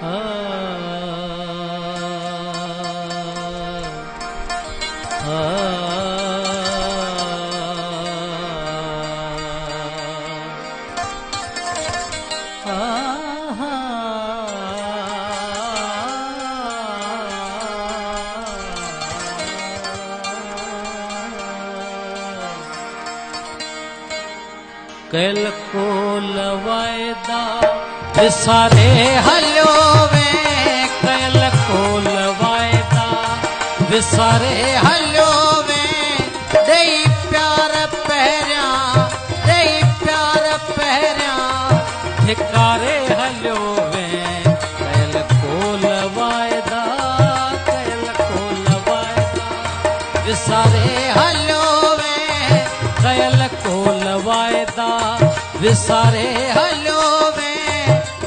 कल को लवायदा विसारे हलो वे, कल को लवायदा विसारे हलो वे, दई प्यार पहरिया, दई प्यार पहरिया ठिकारे हलो वे, कल को लवायदा, कल को लवायदा विसारे हलो वे, कल को लवायदा विसारे हलो वे,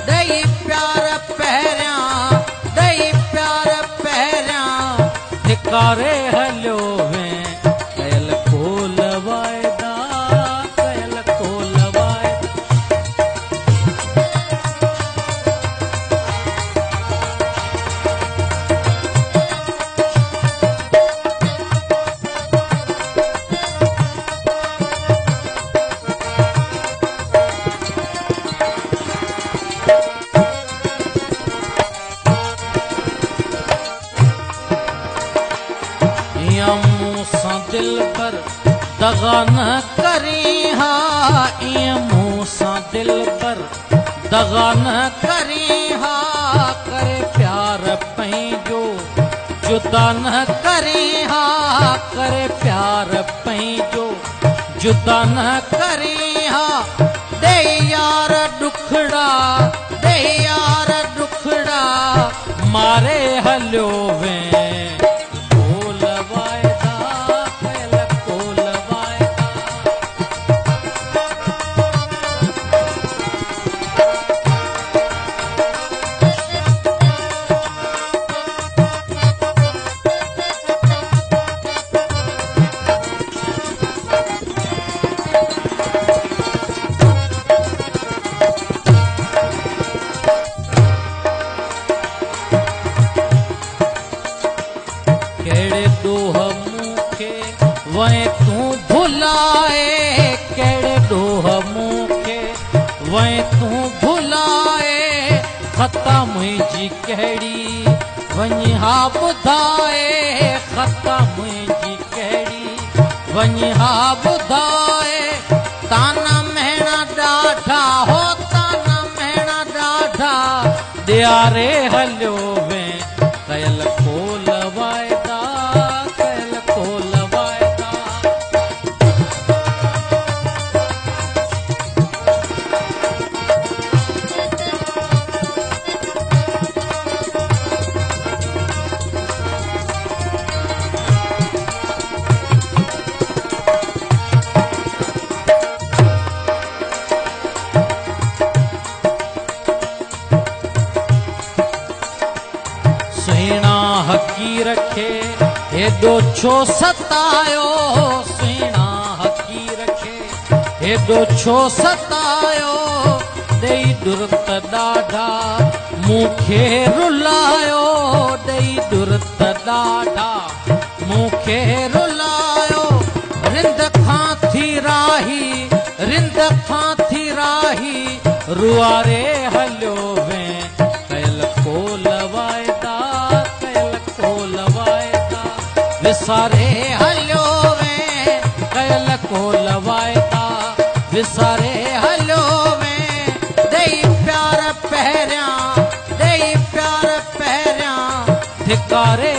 दई प्यार पहरिया, दई प्यार पहरिया ठिकारे हलो वे, कयल को लवायदा, कयल को लवायदा। मूसा दिल पर दगा न करी हा, मूसा दिल पर दगा न करी हा, करे प्यार पैंजो जुदा न करी हा, करे प्यार पैंजो जुदा न करी हा, दे यार दुखड़ा, दे यार दुखड़ा मारे हलो वे, वै तू भुलाए, केड़े डोह मूंखे वै तू भुलाए, खता मुंहिंजी कहिड़ी वञी हा ॿुधाए, खता मुंहिंजी कहिड़ी वञी हा ॿुधाए, ताना महणा ॾाढा हो, ताना महणा ॾाढा ॾियारे हलियो वे, कयल को लवायदा, कयल को लवायदा। सुहिणा हकीर खे हेॾो छो सतायो, सुहिणा हकीर खे हेॾो छो सतायो, ॾेई दुरत ॾाढा मूंखे रुलायो, ॾेई दुरत ॾाढा मूंखे रुलायो, रिंद खां थी राही, रिंद खां थी राही रुआरे हलियो वे, कयल को लवायदा, कयल को लवायदा विसारे हलियो वे, कयल को लवायदा विसारे हलियो वे, दई प्यार पहरिया, दई प्यार पहरिया ठिकारे